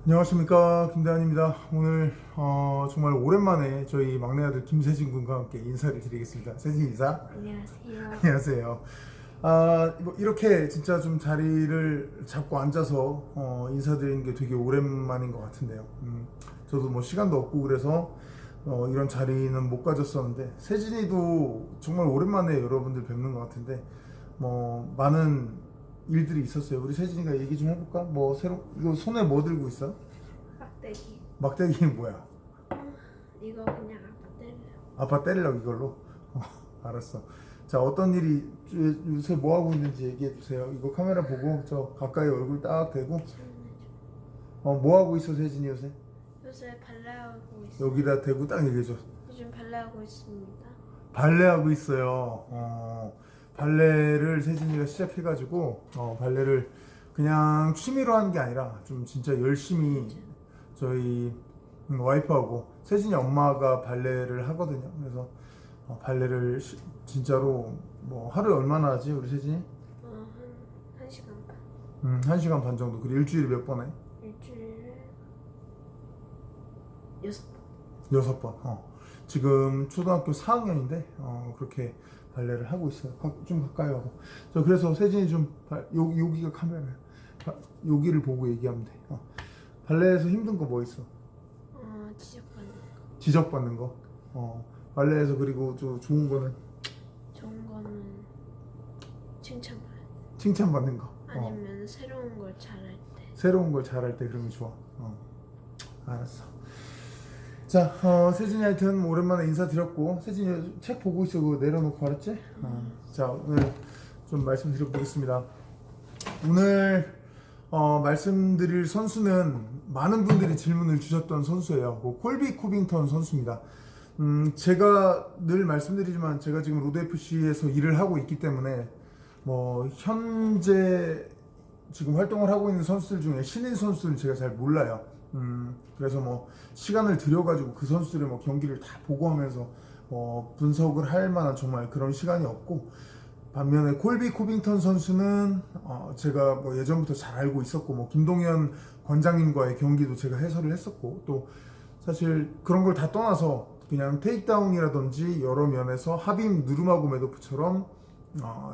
안녕하십니까, 김대한입니다. 오늘 정말 오랜만에 저희 막내 아들 김세진 군과 함께 인사를 드리겠습니다. 세진 인사. 안녕하세요. 안녕하세요. 뭐 이렇게 진짜 좀 자리를 잡고 앉아서 인사드리는 게 되게 오랜만인 것 같은데요. 저도 뭐 시간도 없고 그래서 이런 자리는 못 가졌었는데, 세진이도 정말 오랜만에 여러분들 뵙는 것 같은데 뭐 많은 일들이 있었어요. 우리 세진이가 얘기 좀 해볼까? 뭐 새로 이거 손에 뭐 들고 있어? 막대기. 막대기는 뭐야? 이거 그냥 아빠 때려요. 아빠 때리려고 이걸로? 알았어. 자, 어떤 일이 요새 뭐 하고 있는지 얘기해 주세요. 이거 카메라 보고 저 가까이 얼굴 딱 대고. 뭐 하고 있어, 세진이 요새? 요새 발레하고 있어요. 여기다 대고 딱 얘기해 줘. 요즘 발레하고 있습니다. 발레 하고 있어요. 발레를 세진이가 시작해가지고 발레를 그냥 취미로 하는 게 아니라 좀 진짜 열심히 저희 와이프하고 세진이 엄마가 발레를 하거든요. 그래서 발레를 진짜로 뭐 하루에 얼마나 하지 우리 세진이? 한 시간 반. 1시간 반 정도. 그리고 일주일에 몇 번 해? 일주일에 6번. 6번. 지금 초등학교 4학년인데 그렇게 발레를 하고 있어요. 좀 가까이 하고. 그래서 세진이 좀 여기가 카메라야. 여기를 보고 얘기하면 돼. 발레에서 힘든 거 뭐 있어? 지적받는 거. 지적받는 거. 발레에서 그리고 좀 좋은 거는 좋은 거는 칭찬받아요. 칭찬받는 거. 아니면 새로운 걸 잘할 때. 새로운 걸 잘할 때 그런 게 좋아. 알았어. 자, 세진이 하여튼 오랜만에 인사드렸고, 세진이 책 보고 있어. 그거 내려놓고 알았지? 자, 오늘 좀 말씀드려보겠습니다. 오늘 말씀드릴 선수는 많은 분들이 질문을 주셨던 선수예요. 콜비 코빙턴 선수입니다. 제가 늘 말씀드리지만 제가 지금 로드 FC에서 일을 하고 있기 때문에 뭐 현재 지금 활동을 하고 있는 선수들 중에 신인 선수들은 제가 잘 몰라요. 그래서 뭐 시간을 들여가지고 그 선수들의 뭐 경기를 다 보고하면서 분석을 할 만한 정말 그런 시간이 없고, 반면에 콜비 코빙턴 선수는 제가 뭐 예전부터 잘 알고 있었고, 뭐 김동현 관장님과의 경기도 제가 해설을 했었고, 또 사실 그런 걸 다 떠나서 그냥 테이크다운이라든지 여러 면에서 하빔 누르마고메도프처럼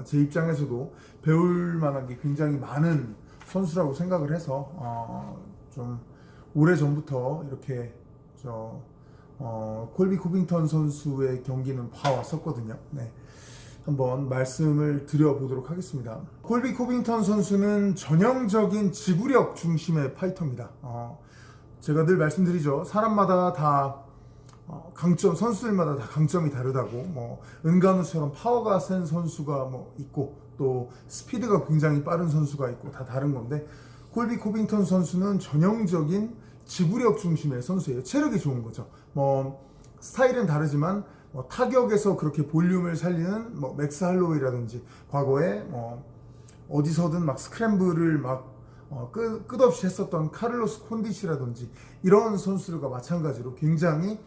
제 입장에서도 배울 만한 게 굉장히 많은 선수라고 생각을 해서 좀 오래전부터 이렇게 콜비 코빙턴 선수의 경기는 봐왔었거든요. 네. 한번 말씀을 드려보도록 하겠습니다. 콜비 코빙턴 선수는 전형적인 지구력 중심의 파이터입니다. 제가 늘 말씀드리죠. 사람마다 다 강점, 선수들마다 다 강점이 다르다고. 뭐 은간우처럼 파워가 센 선수가 뭐 있고, 또 스피드가 굉장히 빠른 선수가 있고, 다 다른 건데, 콜비 코빙턴 선수는 전형적인 지구력 중심의 선수예요. 체력이 좋은 거죠. 뭐 스타일은 다르지만 타격에서 그렇게 볼륨을 살리는 뭐 맥스 할로웨이라든지, 과거에 뭐 어디서든 막 스크램블을 막 끝없이 했었던 카를로스 콘디시라든지, 이런 선수들과 마찬가지로 굉장히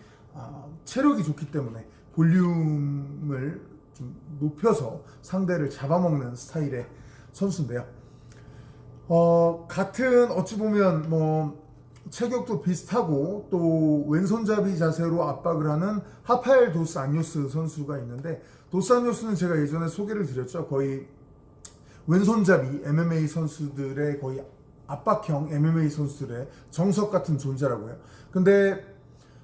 체력이 좋기 때문에 볼륨을 좀 높여서 상대를 잡아먹는 스타일의 선수인데요. 같은 어찌 보면 뭐 체격도 비슷하고 또 왼손잡이 자세로 압박을 하는 하파엘 도스 안요스 선수가 있는데, 도스 안요스는 제가 예전에 소개를 드렸죠. 거의 왼손잡이 MMA 선수들의 거의 압박형 MMA 선수들의 정석 같은 존재라고요. 근데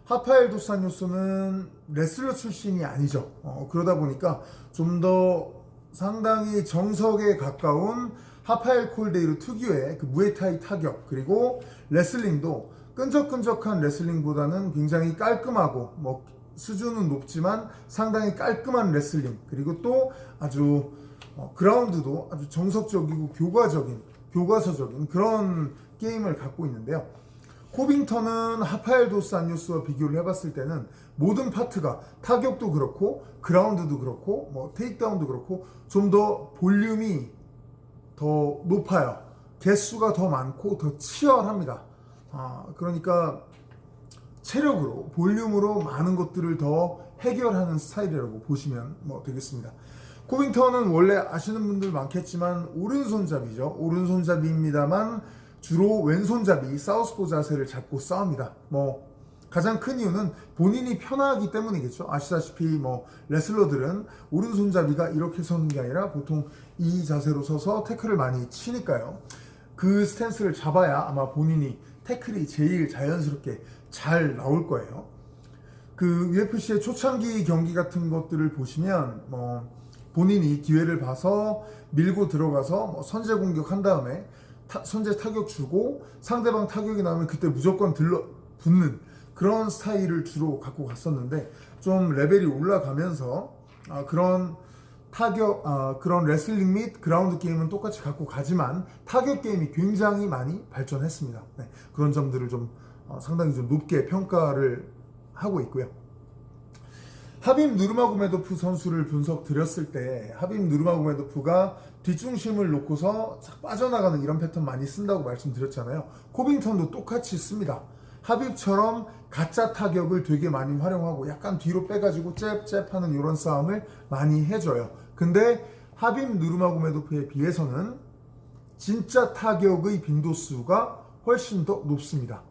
하파엘 도스 안요스는 레슬러 출신이 아니죠. 그러다 보니까 좀 더 상당히 정석에 가까운 하파엘 콜데이루 특유의 그 무에타이 타격, 그리고 레슬링도 끈적끈적한 레슬링보다는 굉장히 깔끔하고, 뭐 수준은 높지만 상당히 깔끔한 레슬링, 그리고 또 아주 그라운드도 아주 정석적이고 교과서적인 그런 게임을 갖고 있는데요. 코빙턴은 하파엘 도스 안요스와 비교를 해봤을 때는 모든 파트가, 타격도 그렇고 그라운드도 그렇고 뭐 테이크다운도 그렇고 좀 더 볼륨이 더 높아요. 개수가 더 많고 더 치열합니다. 그러니까 체력으로, 볼륨으로 많은 것들을 더 해결하는 스타일이라고 보시면 뭐 되겠습니다. 코빙턴은 원래 아시는 분들 많겠지만 오른손잡이죠. 오른손잡이입니다만 주로 왼손잡이 사우스포 자세를 잡고 싸웁니다. 뭐 가장 큰 이유는 본인이 편하기 때문이겠죠. 아시다시피 뭐 레슬러들은 오른손잡이가 이렇게 서는 게 아니라 보통 이 자세로 서서 태클을 많이 치니까요. 그 스탠스를 잡아야 아마 본인이 태클이 제일 자연스럽게 잘 나올 거예요. 그 UFC의 초창기 경기 같은 것들을 보시면 뭐 본인이 기회를 봐서 밀고 들어가서 뭐 선제 공격한 다음에 선제 타격 주고 상대방 타격이 나오면 그때 무조건 붙는 그런 스타일을 주로 갖고 갔었는데 좀 레벨이 올라가면서 그런 타격, 그런 레슬링 및 그라운드 게임은 똑같이 갖고 가지만 타격 게임이 굉장히 많이 발전했습니다. 네, 그런 점들을 좀 상당히 좀 높게 평가를 하고 있고요. 하빕 누르마고메도프 선수를 분석 드렸을 때 하빕 누르마고메도프가 뒷중심을 놓고서 빠져나가는 이런 패턴 많이 쓴다고 말씀드렸잖아요. 코빙턴도 똑같이 씁니다. 하빕처럼 가짜 타격을 되게 많이 활용하고 약간 뒤로 빼가지고 잽잽 하는 이런 싸움을 많이 해줘요. 근데 하빕 누르마고메도프에 비해서는 진짜 타격의 빈도수가 훨씬 더 높습니다.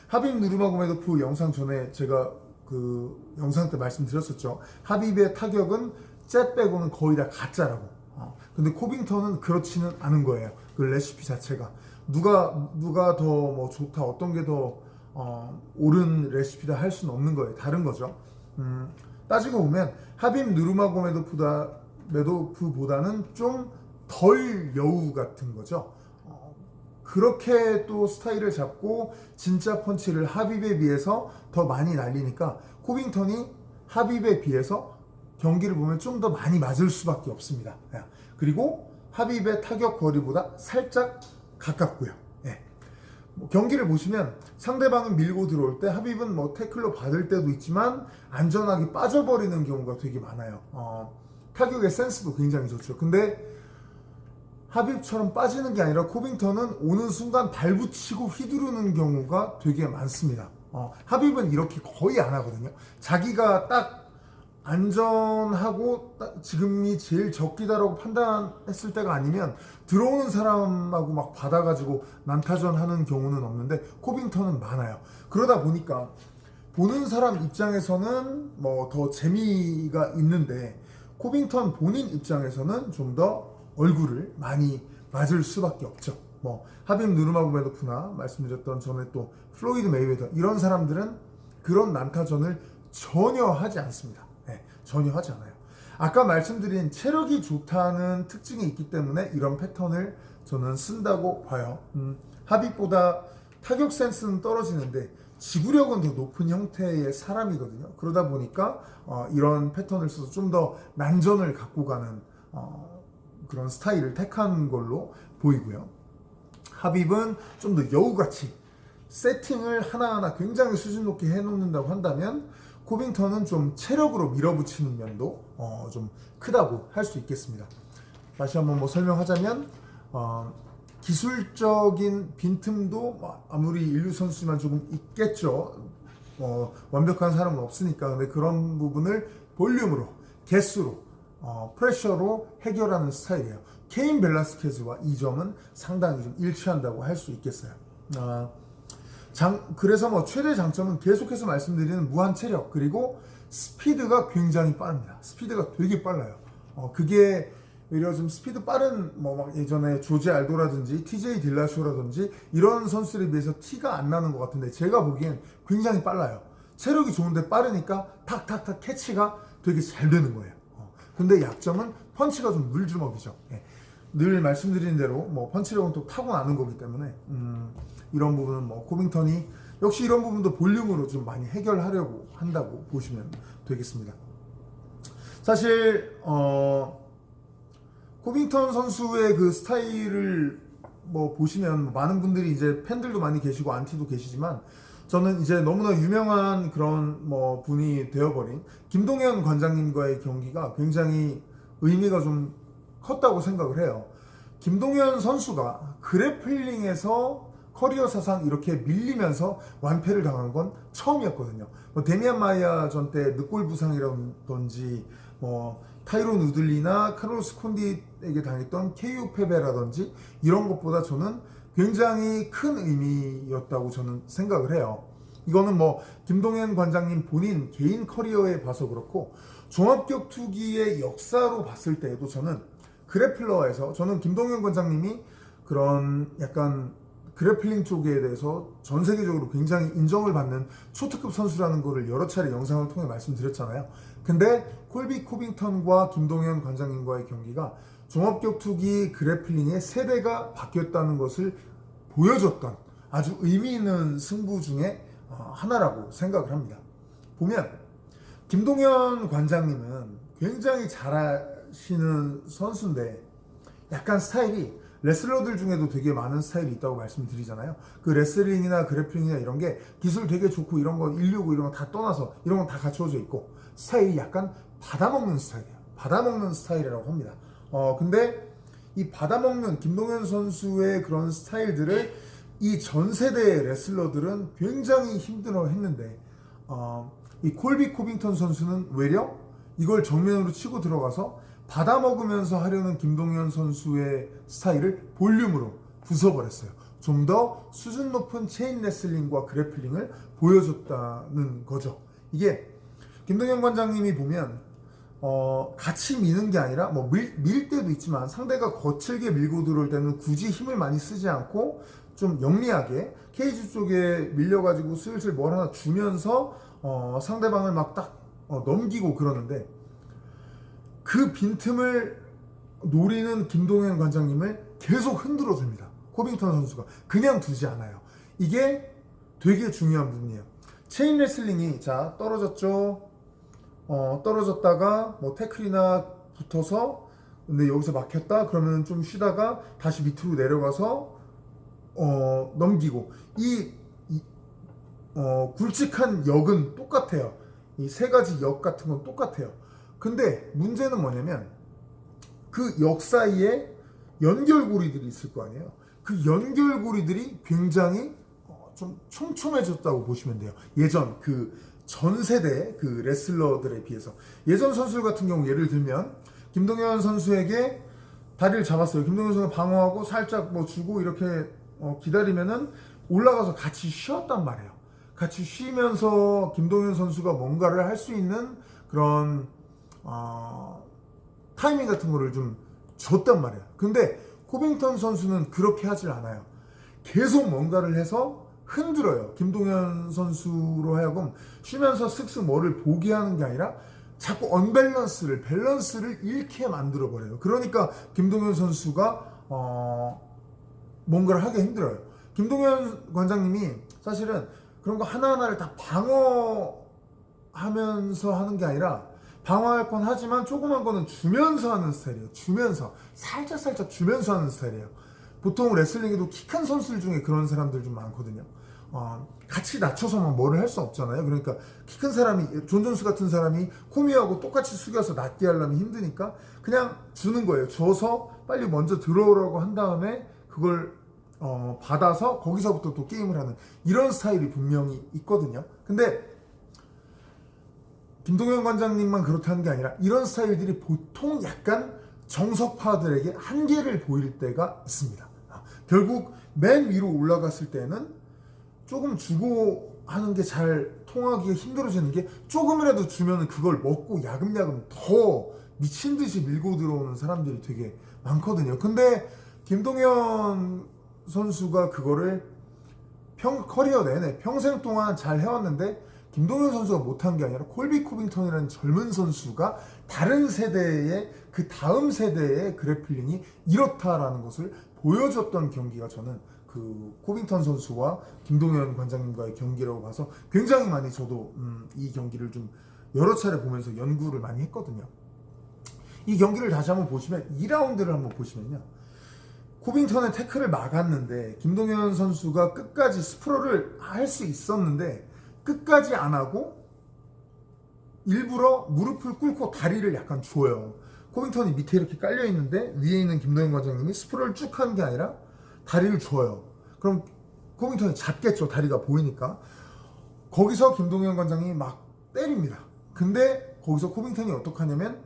하빕 누르마고메도프 영상 전에 제가 그 영상 때 말씀드렸었죠. 하빕의 타격은 잽 빼고는 거의 다 가짜라고. 근데 코빙턴은 그렇지는 않은 거예요. 그 레시피 자체가 누가 더 뭐 좋다, 어떤 게 더 옳은 레시피다 할 수는 없는 거예요. 다른 거죠. 따지고 보면 하빕 누르마고메도프보다는 좀 덜 여우 같은 거죠. 그렇게 또 스타일을 잡고 진짜 펀치를 하빕에 비해서 더 많이 날리니까 코빙턴이 하빕에 비해서 경기를 보면 좀 더 많이 맞을 수밖에 없습니다. 그리고 하빕의 타격 거리보다 살짝 가깝고요. 경기를 보시면 상대방은 밀고 들어올 때 하빕은 뭐 태클로 받을 때도 있지만 안전하게 빠져버리는 경우가 되게 많아요. 타격의 센스도 굉장히 좋죠. 근데 하빕처럼 빠지는 게 아니라 코빙턴은 오는 순간 발붙이고 휘두르는 경우가 되게 많습니다. 하빕은 이렇게 거의 안 하거든요. 자기가 딱 안전하고 지금이 제일 적기다라고 판단했을 때가 아니면 들어오는 사람하고 막 받아가지고 난타전 하는 경우는 없는데 코빙턴은 많아요. 그러다 보니까 보는 사람 입장에서는 뭐 더 재미가 있는데 코빙턴 본인 입장에서는 좀 더 얼굴을 많이 맞을 수밖에 없죠. 뭐 하빕 누르마고메도프나 말씀드렸던 전에 또 플로이드 메이웨더 이런 사람들은 그런 난타전을 전혀 하지 않습니다. 전혀 하지 않아요. 아까 말씀드린 체력이 좋다는 특징이 있기 때문에 이런 패턴을 저는 쓴다고 봐요. 하빕보다 타격 센스는 떨어지는데 지구력은 더 높은 형태의 사람이거든요. 그러다 보니까 이런 패턴을 써서 좀 더 난전을 갖고 가는 그런 스타일을 택한 걸로 보이고요. 하빕은 좀 더 여우같이 세팅을 하나하나 굉장히 수준 높게 해놓는다고 한다면 코빙턴은 좀 체력으로 밀어붙이는 면도 좀 크다고 할 수 있겠습니다. 다시 한번 뭐 설명하자면 기술적인 빈틈도 아무리 인류 선수지만 조금 있겠죠. 완벽한 사람은 없으니까. 근데 그런 부분을 볼륨으로, 개수로, 프레셔로 해결하는 스타일이에요. 케인 벨라스케즈와 이 점은 상당히 좀 일치한다고 할 수 있겠어요. 그래서 뭐 최대 장점은 계속해서 말씀드리는 무한 체력 그리고 스피드가 굉장히 빠릅니다. 스피드가 되게 빨라요. 그게 오히려 좀 스피드 빠른 뭐 막 예전에 조제 알도라든지 TJ 딜라쇼라든지 이런 선수들에 비해서 티가 안 나는 것 같은데 제가 보기엔 굉장히 빨라요. 체력이 좋은데 빠르니까 탁탁탁 캐치가 되게 잘 되는 거예요. 근데 약점은 펀치가 좀 물주먹이죠. 늘 말씀드린 대로 뭐 펀치력은 또 타고나는 거기 때문에 이런 부분은 뭐 코빙턴이 역시 이런 부분도 볼륨으로 좀 많이 해결하려고 한다고 보시면 되겠습니다. 사실 코빙턴 선수의 그 스타일을 뭐 보시면 많은 분들이 이제 팬들도 많이 계시고 안티도 계시지만 저는 이제 너무나 유명한 그런 뭐 분이 되어버린 김동현 관장님과의 경기가 굉장히 의미가 좀 컸다고 생각을 해요. 김동현 선수가 그래플링에서 커리어 사상 이렇게 밀리면서 완패를 당한 건 처음이었거든요. 뭐 데미안 마이아 전 때 늑골 부상이라든지 뭐 타이론 우들리나 카를로스 콘디에게 당했던 KO 패배라든지 이런 것보다 저는 굉장히 큰 의미였다고 저는 생각을 해요. 이거는 뭐 김동현 관장님 본인 개인 커리어에 봐서 그렇고 종합격투기의 역사로 봤을 때에도 저는 그래플러에서 저는 김동현 관장님이 그런 약간 그래플링 쪽에 대해서 전 세계적으로 굉장히 인정을 받는 초특급 선수라는 거를 여러 차례 영상을 통해 말씀드렸잖아요. 근데 콜비 코빙턴과 김동현 관장님과의 경기가 종합격투기 그래플링의 세대가 바뀌었다는 것을 보여줬던 아주 의미 있는 승부 중에 하나라고 생각을 합니다. 보면 김동현 관장님은 굉장히 잘하시는 선수인데 약간 스타일이 레슬러들 중에도 되게 많은 스타일이 있다고 말씀드리잖아요. 그 레슬링이나 그래플링이나 이런 게 기술 되게 좋고 이런 거 165 이런 거 다 떠나서 이런 건 다 갖춰져 있고 스타일이 약간 받아먹는 스타일이에요. 받아먹는 스타일이라고 합니다. 근데 이 받아먹는 김동현 선수의 그런 스타일들을 이 전 세대의 레슬러들은 굉장히 힘들어 했는데 이 콜비 코빙턴 선수는 외려 이걸 정면으로 치고 들어가서 받아먹으면서 하려는 김동현 선수의 스타일을 볼륨으로 부숴버렸어요. 좀 더 수준 높은 체인 레슬링과 그래플링을 보여줬다는 거죠. 이게 김동현 관장님이 보면 같이 미는 게 아니라 뭐 밀 때도 있지만 상대가 거칠게 밀고 들어올 때는 굳이 힘을 많이 쓰지 않고 좀 영리하게 케이지 쪽에 밀려가지고 슬슬 뭘 하나 주면서 상대방을 막 딱 넘기고 그러는데 그 빈틈을 노리는 김동현 관장님을 계속 흔들어 줍니다. 코빙턴 선수가 그냥 두지 않아요. 이게 되게 중요한 부분이에요. 체인 레슬링이 자 떨어졌죠. 떨어졌다가 뭐 태클이나 붙어서 근데 여기서 막혔다 그러면 좀 쉬다가 다시 밑으로 내려가서 넘기고 이 굵직한 역은 똑같아요. 이 세 가지 역 같은 건 똑같아요. 근데 문제는 뭐냐면 그 역 사이에 연결고리들이 있을 거 아니에요. 그 연결고리들이 굉장히 좀 촘촘해졌다고 보시면 돼요. 예전 그 전 세대 그 레슬러들에 비해서 예전 선수 같은 경우 예를 들면 김동현 선수에게 다리를 잡았어요. 김동현 선수가 방어하고 살짝 뭐 주고 이렇게 기다리면은 올라가서 같이 쉬었단 말이에요. 같이 쉬면서 김동현 선수가 뭔가를 할 수 있는 그런 타이밍 같은 거를 좀 줬단 말이에요. 근데 코빙턴 선수는 그렇게 하질 않아요. 계속 뭔가를 해서 흔들어요. 김동현 선수로 하여금 쉬면서 슥슥 뭐를 보게 하는 게 아니라 자꾸 밸런스를 잃게 만들어 버려요. 그러니까 김동현 선수가 뭔가를 하기 힘들어요. 김동현 관장님이 사실은 그런 거 하나하나를 다 방어하면서 하는 게 아니라 방어할 건 하지만 조그만 거는 주면서 하는 스타일이에요. 주면서 살짝 주면서 하는 스타일이에요. 보통 레슬링에도 키 큰 선수들 중에 그런 사람들 좀 많거든요. 같이 낮춰서만 뭐를 할 수 없잖아요. 그러니까 키 큰 사람이 존 존스 같은 사람이 코미하고 똑같이 숙여서 낮게 하려면 힘드니까 그냥 주는 거예요. 줘서 빨리 먼저 들어오라고 한 다음에 그걸 받아서 거기서부터 또 게임을 하는 이런 스타일이 분명히 있거든요. 근데 김동현 관장님만 그렇다는 게 아니라 이런 스타일들이 보통 약간 정석파들에게 한계를 보일 때가 있습니다. 결국 맨 위로 올라갔을 때는 조금 주고 하는 게 잘 통하기가 힘들어지는 게 조금이라도 주면 그걸 먹고 야금야금 더 미친 듯이 밀고 들어오는 사람들이 되게 많거든요. 근데 김동현 선수가 그거를 커리어 내내 평생 동안 잘 해왔는데 김동현 선수가 못한 게 아니라 콜비 코빙턴이라는 젊은 선수가 다른 세대의 그 다음 세대의 그래플링이 이렇다라는 것을 보여줬던 경기가 저는 그 코빙턴 선수와 김동현 관장님과의 경기라고 봐서 굉장히 많이 저도 이 경기를 좀 여러 차례 보면서 연구를 많이 했거든요. 이 경기를 다시 한번 보시면 2라운드를 한번 보시면요. 코빙턴의 태클을 막았는데 김동현 선수가 끝까지 스프롤을 할 수 있었는데 끝까지 안 하고 일부러 무릎을 꿇고 다리를 약간 줘요. 코빙턴이 밑에 이렇게 깔려 있는데 위에 있는 김동현 관장님이 스프롤을 쭉 한 게 아니라 다리를 줘요. 그럼 코빙턴이 잡겠죠. 다리가 보이니까. 거기서 김동현 관장님이 막 때립니다. 근데 거기서 코빙턴이 어떻게 하냐면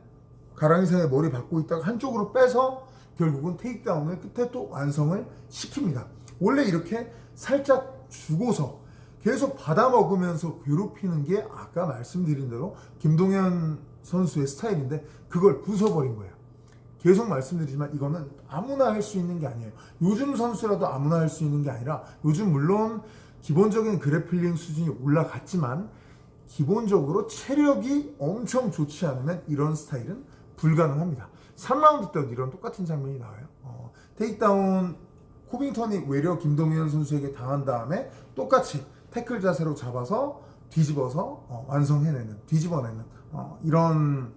가랑이상에 머리 박고 있다가 한쪽으로 빼서 결국은 테이크다운을 끝에 또 완성을 시킵니다. 원래 이렇게 살짝 주고서 계속 받아먹으면서 괴롭히는 게 아까 말씀드린 대로 김동현 선수의 스타일인데 그걸 부숴버린 거예요. 계속 말씀드리지만 이거는 아무나 할 수 있는 게 아니에요. 요즘 선수라도 아무나 할 수 있는 게 아니라 요즘 물론 기본적인 그래플링 수준이 올라갔지만 기본적으로 체력이 엄청 좋지 않으면 이런 스타일은 불가능합니다. 3라운드 때도 이런 똑같은 장면이 나와요. 테이크다운 코빙턴이 외려 김동현 선수에게 당한 다음에 똑같이 태클 자세로 잡아서 뒤집어서 완성해내는, 뒤집어내는 이런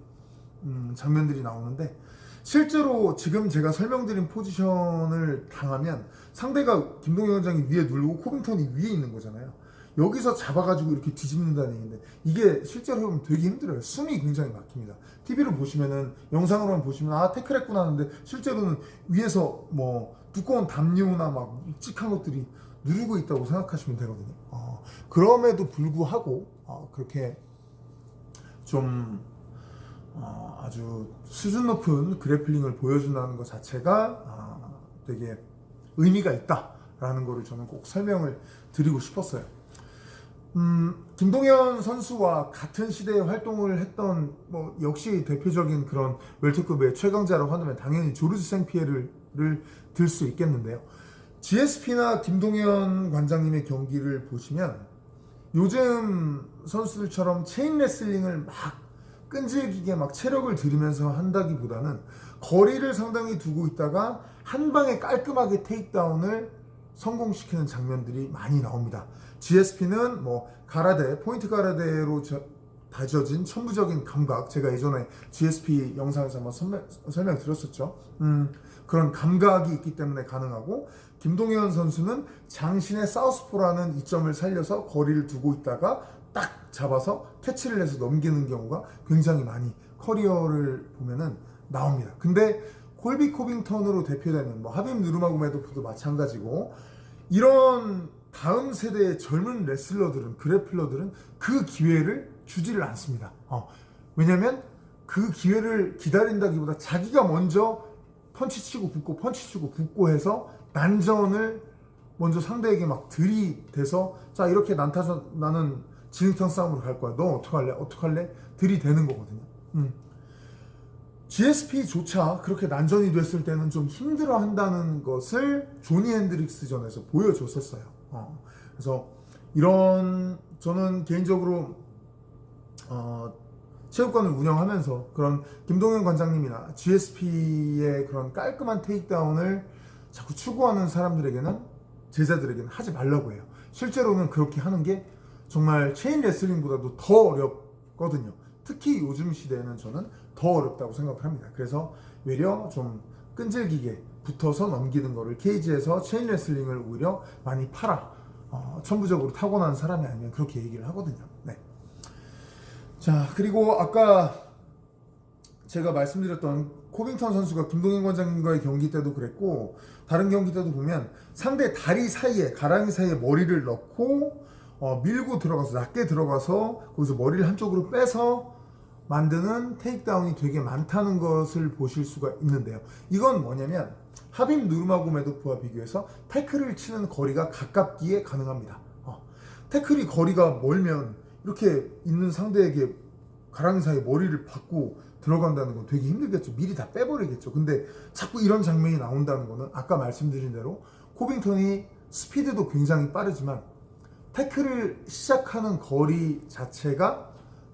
장면들이 나오는데 실제로 지금 제가 설명드린 포지션을 당하면 상대가 김동현 원장이 위에 누르고 코빙턴이 위에 있는 거잖아요. 여기서 잡아가지고 이렇게 뒤집는다는 얘기인데 이게 실제로 해보면 되게 힘들어요. 숨이 굉장히 막힙니다. TV로 보시면은 영상으로만 보시면 아 태클했구나 하는데 실제로는 위에서 뭐 두꺼운 담요나 막 묵직한 것들이 누르고 있다고 생각하시면 되거든요. 그럼에도 불구하고 그렇게 좀 아주 수준 높은 그래플링을 보여준다는 것 자체가 되게 의미가 있다라는 거를 저는 꼭 설명을 드리고 싶었어요. 김동현 선수와 같은 시대에 활동을 했던 뭐 역시 대표적인 그런 웰터급의 최강자라고 한다면 당연히 조르지 생피에르를 들 수 있겠는데요. GSP나 김동현 관장님의 경기를 보시면 요즘 선수들처럼 체인 레슬링을 막 끈질기게 막 체력을 들이면서 한다기보다는 거리를 상당히 두고 있다가 한 방에 깔끔하게 테이크다운을 성공시키는 장면들이 많이 나옵니다. GSP는 뭐 가라데, 포인트 가라데로 다져진 천부적인 감각, 제가 예전에 GSP 영상에서 한번 설명드렸었죠. 그런 감각이 있기 때문에 가능하고 김동현 선수는 장신의 사우스포라는 이점을 살려서 거리를 두고 있다가 딱 잡아서 캐치를 해서 넘기는 경우가 굉장히 많이 커리어를 보면은 나옵니다. 근데 콜비 코빙턴으로 대표되는 뭐 하빔 누르마고메도프도 마찬가지고 이런 다음 세대의 젊은 레슬러들은 그래플러들은 그 기회를 주지를 않습니다. 왜냐면 그 기회를 기다린다기보다 자기가 먼저 펀치 치고 붙고 펀치 치고 붙고 해서 난전을 먼저 상대에게 막 들이대서 자 이렇게 난타전 나는 진흙탕 싸움으로 갈 거야. 너 어떡할래? 어떡할래? 들이대는 거거든요. GSP조차 그렇게 난전이 됐을 때는 좀 힘들어 한다는 것을 조니 핸드릭스 전에서 보여줬었어요. 그래서 이런 저는 개인적으로 체육관을 운영하면서 그런 김동현 관장님이나 GSP의 그런 깔끔한 테이크다운을 자꾸 추구하는 사람들에게는 제자들에게는 하지 말라고 해요. 실제로는 그렇게 하는 게 정말 체인 레슬링보다도 더 어렵거든요. 특히 요즘 시대에는 저는 더 어렵다고 생각을 합니다. 그래서 외려 좀 끈질기게 붙어서 넘기는 거를 케이지에서 체인 레슬링을 오히려 많이 팔아 천부적으로 타고난 사람이 아니면 그렇게 얘기를 하거든요. 네. 자, 그리고 아까 제가 말씀드렸던 코빙턴 선수가 김동현 관장님과의 경기 때도 그랬고 다른 경기 때도 보면 상대 다리 사이에 가랑이 사이에 머리를 넣고 밀고 들어가서 낮게 들어가서 거기서 머리를 한쪽으로 빼서 만드는 테이크다운이 되게 많다는 것을 보실 수가 있는데요. 이건 뭐냐면 하빔 누르마고메도프와 비교해서 태클을 치는 거리가 가깝기에 가능합니다. 태클이 거리가 멀면 이렇게 있는 상대에게 가랑이 사이에 머리를 받고 들어간다는 건 되게 힘들겠죠. 미리 다 빼버리겠죠. 근데 자꾸 이런 장면이 나온다는 거는 아까 말씀드린 대로 코빙턴이 스피드도 굉장히 빠르지만 태클을 시작하는 거리 자체가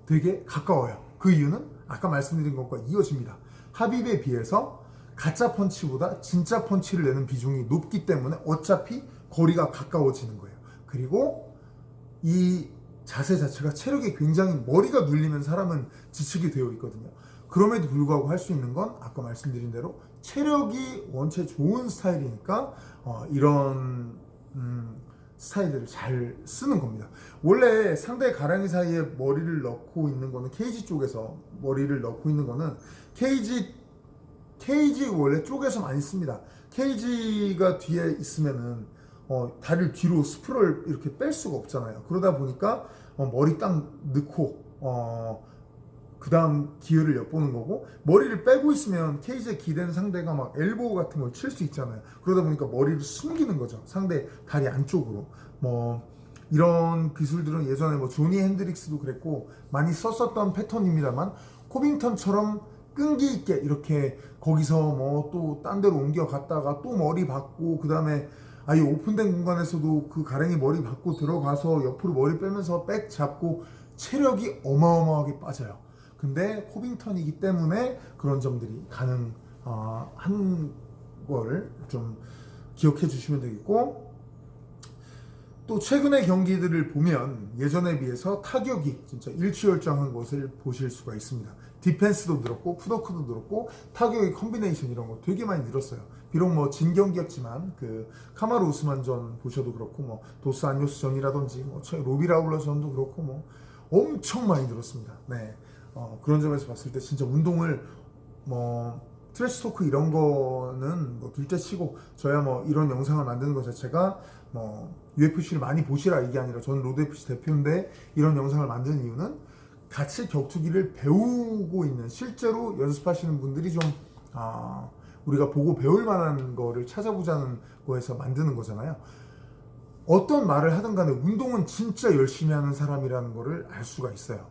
되게 가까워요. 그 이유는 아까 말씀드린 것과 이어집니다. 하빕에 비해서 가짜 펀치보다 진짜 펀치를 내는 비중이 높기 때문에 어차피 거리가 가까워지는 거예요. 그리고 이 자세 자체가 체력이 굉장히 머리가 눌리면 사람은 지치게 되어 있거든요. 그럼에도 불구하고 할 수 있는 건 아까 말씀드린 대로 체력이 원체 좋은 스타일이니까 이런 스타일들을 잘 쓰는 겁니다. 원래 상대 가랑이 사이에 머리를 넣고 있는 거는 케이지 쪽에서 머리를 넣고 있는 거는 케이지 원래 쪽에서 많이 씁니다. 케이지가 뒤에 있으면은 다리를 뒤로 스프를 이렇게 뺄 수가 없잖아요. 그러다 보니까 머리 딱 넣고 그 다음 기회를 엿보는 거고, 머리를 빼고 있으면 케이지에 기댄 상대가 막 엘보우 같은 걸 칠 수 있잖아요. 그러다 보니까 머리를 숨기는 거죠. 상대 다리 안쪽으로. 뭐 이런 기술들은 예전에 뭐 조니 핸드릭스도 그랬고 많이 썼었던 패턴입니다만, 코빙턴처럼 끈기 있게 이렇게 거기서 뭐 또 딴 데로 옮겨 갔다가 또 머리 받고, 그 다음에 아예 오픈된 공간에서도 그 가랭이 머리 받고 들어가서 옆으로 머리 빼면서 백 잡고, 체력이 어마어마하게 빠져요. 근데 코빙턴이기 때문에 그런 점들이 가능한 걸 좀 기억해 주시면 되겠고, 또 최근의 경기들을 보면 예전에 비해서 타격이 진짜 일취월장한 것을 보실 수가 있습니다. 디펜스도 늘었고 푸더크도 늘었고 타격의 컨비네이션 이런 거 되게 많이 늘었어요. 비록 뭐 진 경기였지만 그 카마루 우스만전 보셔도 그렇고, 뭐 도스 안요스 전이라든지 뭐 로비 라울러 전도 그렇고 뭐 엄청 많이 늘었습니다. 네, 그런 점에서 봤을 때 진짜 운동을 뭐 트래시 토크 이런 거는 뭐 둘째치고, 저야 뭐 이런 영상을 만드는 것 자체가 뭐 UFC를 많이 보시라 이게 아니라, 저는 로드 FC 대표인데 이런 영상을 만드는 이유는 같이 격투기를 배우고 있는, 실제로 연습하시는 분들이 좀 우리가 보고 배울 만한 거를 찾아보자는 거에서 만드는 거잖아요. 어떤 말을 하든 간에 운동은 진짜 열심히 하는 사람이라는 거를 알 수가 있어요.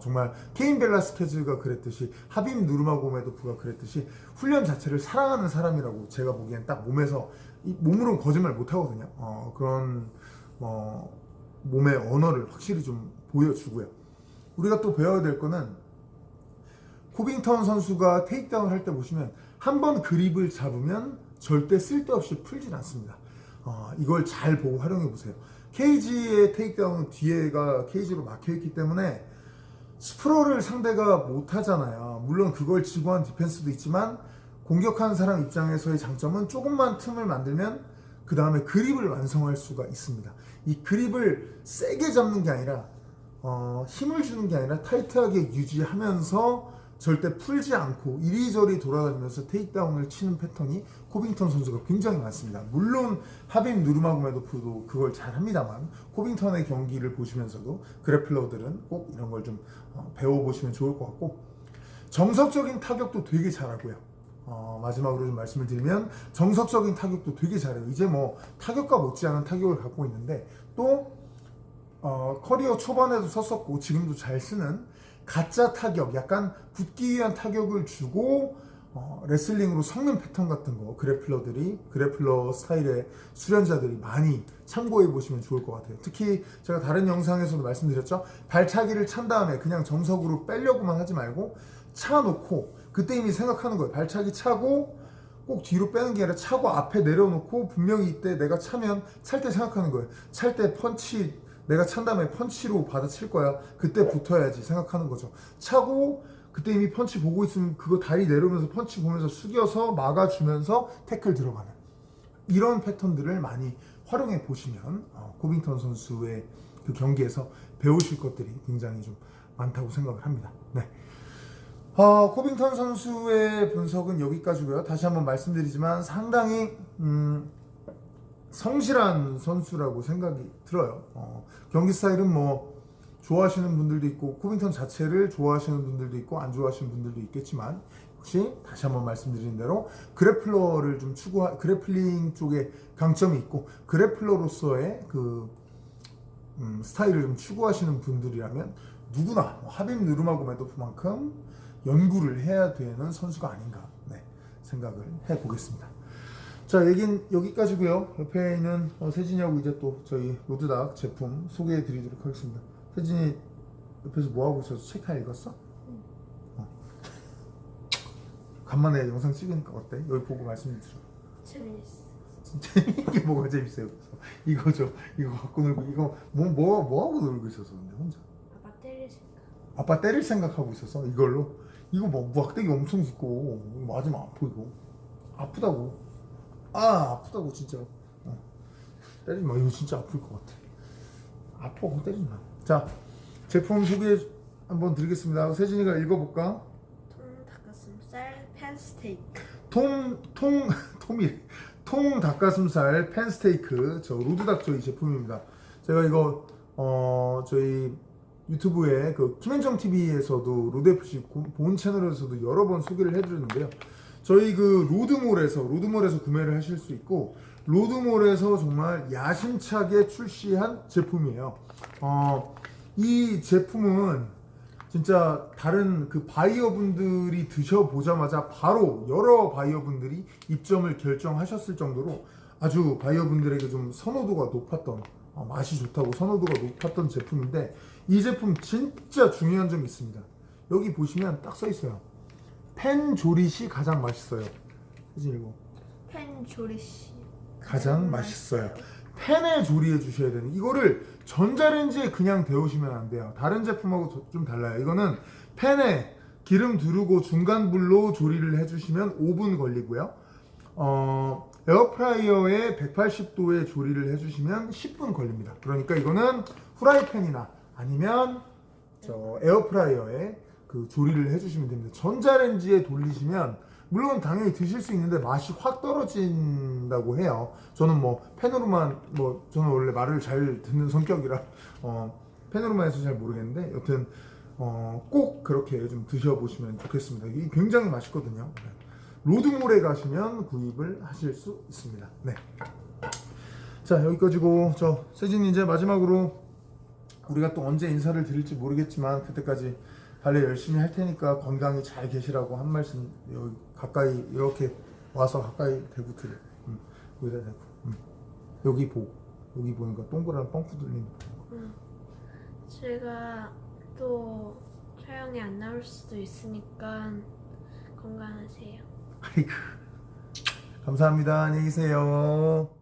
정말 케인 벨라스케즈가 그랬듯이, 하빔 누르마고메도프가 그랬듯이 훈련 자체를 사랑하는 사람이라고 제가 보기엔 딱 몸으로는 거짓말 못 하거든요. 그런 몸의 언어를 확실히 좀 보여주고요. 우리가 또 배워야 될 거는, 코빙턴 선수가 테이크다운 할 때 보시면 한 번 그립을 잡으면 절대 쓸데없이 풀진 않습니다. 이걸 잘 보고 활용해 보세요. 케이지의 테이크다운은 뒤에가 케이지로 막혀있기 때문에 스프롤을 상대가 못 하잖아요. 물론 그걸 지고한 디펜스도 있지만, 공격하는 사람 입장에서의 장점은 조금만 틈을 만들면 그 다음에 그립을 완성할 수가 있습니다. 이 그립을 세게 잡는 게 아니라 힘을 주는 게 아니라 타이트하게 유지하면서 절대 풀지 않고 이리저리 돌아다니면서 테이크다운을 치는 패턴이 코빙턴 선수가 굉장히 많습니다. 물론 하빔 누르마고메도프도 그걸 잘 합니다만, 코빙턴의 경기를 보시면서도 그래플러들은 꼭 이런 걸 좀 배워보시면 좋을 것 같고, 정석적인 타격도 되게 잘하고요. 마지막으로 좀 말씀을 드리면, 정석적인 타격도 되게 잘해요. 이제 뭐 타격과 못지않은 타격을 갖고 있는데, 또 커리어 초반에도 썼었고 지금도 잘 쓰는 가짜 타격, 약간 붙기 위한 타격을 주고 레슬링으로 섞는 패턴 같은 거, 그래플러 스타일의 수련자들이 많이 참고해 보시면 좋을 것 같아요. 특히 제가 다른 영상에서도 말씀드렸죠. 발차기를 찬 다음에 그냥 정석으로 빼려고만 하지 말고 차놓고, 그때 이미 생각하는 거예요. 발차기 차고 꼭 뒤로 빼는 게 아니라 차고 앞에 내려놓고, 분명히 이때 내가 차면 찰 때 생각하는 거예요. 찰 때 펀치, 내가 찬 다음에 펀치로 받아칠 거야. 그때 붙어야지 생각하는 거죠. 차고 그때 이미 펀치 보고 있으면 그거 다리 내려오면서 펀치 보면서 숙여서 막아주면서 태클 들어가는, 이런 패턴들을 많이 활용해 보시면 코빙턴 선수의 그 경기에서 배우실 것들이 굉장히 좀 많다고 생각을 합니다. 네. 코빙턴 선수의 분석은 여기까지고요. 다시 한번 말씀드리지만 상당히 성실한 선수라고 생각이 들어요. 경기 스타일은 뭐 좋아하시는 분들도 있고, 코빙턴 자체를 좋아하시는 분들도 있고 안 좋아하시는 분들도 있겠지만, 혹시 다시 한번 말씀드린 대로 그래플러를 좀 그래플링 쪽에 강점이 있고, 그래플러로서의 그 스타일을 좀 추구하시는 분들이라면 누구나 하빔 누르마고메도프만큼 연구를 해야 되는 선수가 아닌가, 네, 생각을 해보겠습니다. 자, 얘긴 여기까지고요. 옆에 있는 세진이하고 이제 또 저희 로드닥 제품 소개해 드리도록 하겠습니다. 세진이 옆에서 뭐하고 있어서 책 다 읽었어? 간만에 영상 찍으니까 어때? 여기 보고 말씀 드려. 재밌어. 재밌게 뭐가 재밌어요? 그래서 이거죠. 이거 갖고 놀고, 이거 뭐하고 놀고 있었어 근데 혼자? 아빠 때릴 생각. 아빠 때릴 생각하고 있었어 이걸로? 이거 뭐 막대기 엄청 두꺼워. 이거 맞으면 아파. 이거 아프다고. 아프다고 진짜. 때리지 마. 이거 진짜 아플 것 같아. 아파. 때리지 마. 자, 제품 소개 한번 드리겠습니다. 세진이가 읽어볼까? 통 닭가슴살 팬스테이크. 통 닭가슴살 팬스테이크, 저 로드닥 저희 제품입니다. 제가 이거 저희 유튜브에 그 김현정 TV에서도 로드FC 본 채널에서도 여러 번 소개를 해드렸는데요. 저희 그 로드몰에서 구매를 하실 수 있고 로드몰에서 정말 야심차게 출시한 제품이에요. 이 제품은 진짜 다른 그 바이어분들이 드셔보자마자 바로 여러 바이어분들이 입점을 결정하셨을 정도로 아주 바이어분들에게 좀 선호도가 높았던 맛이 좋다고 선호도가 높았던 제품인데 이 제품 진짜 중요한 점이 있습니다. 여기 보시면 딱 써 있어요. 팬 조릿이 가장 맛있어요. 사진 읽어. 팬 조리씨 가장 맛있어요. 팬에 조리해 주셔야 되는 이거를 전자레인지에 그냥 데우시면 안 돼요. 다른 제품하고 좀 달라요. 이거는 팬에 기름 두르고 중간 불로 조리를 해주시면 5분 걸리고요. 에어프라이어에 180도에 조리를 해주시면 10분 걸립니다. 그러니까 이거는 후라이팬이나 아니면 저 에어프라이어에 그 조리를 해주시면 됩니다. 전자레인지에 돌리시면 물론 당연히 드실 수 있는데 맛이 확 떨어진다고 해요. 저는 뭐 팬으로만 저는 원래 말을 잘 듣는 성격이라 팬으로만 해서 잘 모르겠는데 여튼 꼭 그렇게 좀 드셔보시면 좋겠습니다. 이게 굉장히 맛있거든요. 로드몰에 가시면 구입을 하실 수 있습니다. 네. 자 여기까지고 저 세진 이제 마지막으로 우리가 또 언제 인사를 드릴지 모르겠지만 그때까지 발레 열심히 할 테니까 건강히 잘 계시라고 한 말씀 여기 가까이 이렇게 와서 가까이 대고 드려. 여기다 대고. 여기 보니까 동그란 뻥크 뚫린 거. 제가 또 촬영이 안 나올 수도 있으니까 건강하세요. 아이고 감사합니다. 안녕히 계세요.